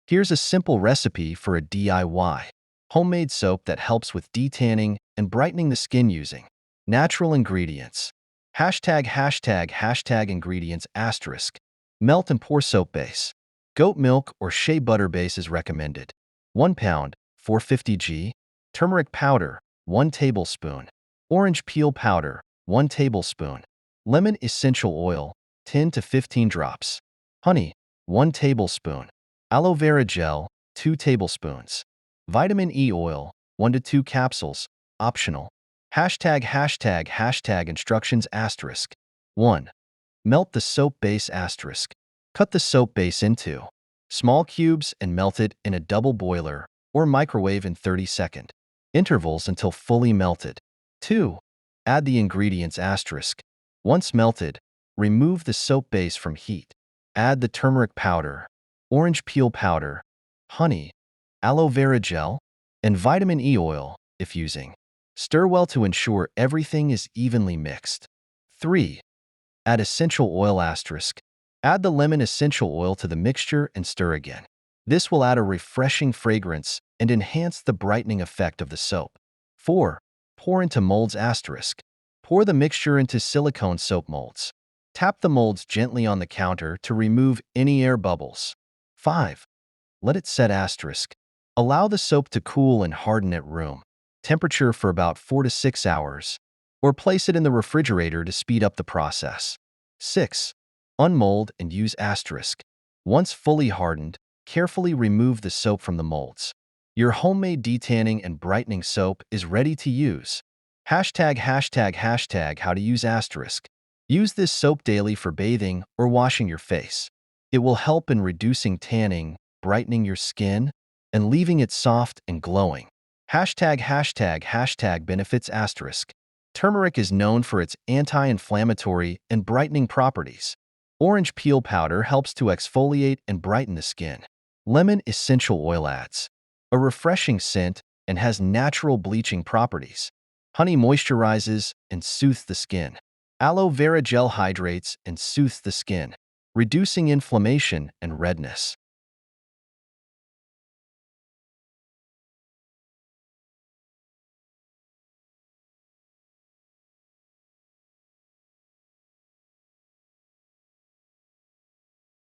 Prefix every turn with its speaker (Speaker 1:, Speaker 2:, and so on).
Speaker 1: Here's a simple recipe for a DIY homemade soap that helps with detanning and brightening the skin using natural ingredients. Hashtag ingredients asterisk. Melt and pour soap base. Goat milk or shea butter base is recommended. 1 pound, 450 g. Turmeric powder, 1 tablespoon. Orange peel powder, 1 tablespoon. Lemon essential oil, 10 to 15 drops. Honey, 1 tablespoon. Aloe vera gel, 2 tablespoons. Vitamin E oil, 1 to 2 capsules, optional. Hashtag instructions asterisk. 1. Melt the soap base asterisk. Cut the soap base into small cubes and melt it in a double boiler or microwave in 30-second intervals until fully melted. 2. Add the ingredients asterisk. Once melted, remove the soap base from heat. Add the turmeric powder, orange peel powder, honey, aloe vera gel, and vitamin E oil if using. Stir well to ensure everything is evenly mixed. 3. Add essential oil asterisk. Add the lemon essential oil to the mixture and stir again. This will add a refreshing fragrance and enhance the brightening effect of the soap. 4. Pour into molds asterisk. Pour the mixture into silicone soap molds. Tap the molds gently on the counter to remove any air bubbles. 5. Let it set asterisk. Allow the soap to cool and harden at room temperature for about 4 to 6 hours, or place it in the refrigerator to speed up the process. 6. Unmold and use asterisk. Once fully hardened, carefully remove the soap from the molds. Your homemade detanning and brightening soap is ready to use. Hashtag how to use asterisk. Use this soap daily for bathing or washing your face. It will help in reducing tanning, brightening your skin, and leaving it soft and glowing. Hashtag benefits asterisk. Turmeric is known for its anti-inflammatory and brightening properties. Orange peel powder helps to exfoliate and brighten the skin. Lemon essential oil adds a refreshing scent and has natural bleaching properties. Honey moisturizes and soothes the skin. Aloe vera gel hydrates and soothes the skin, reducing inflammation and redness.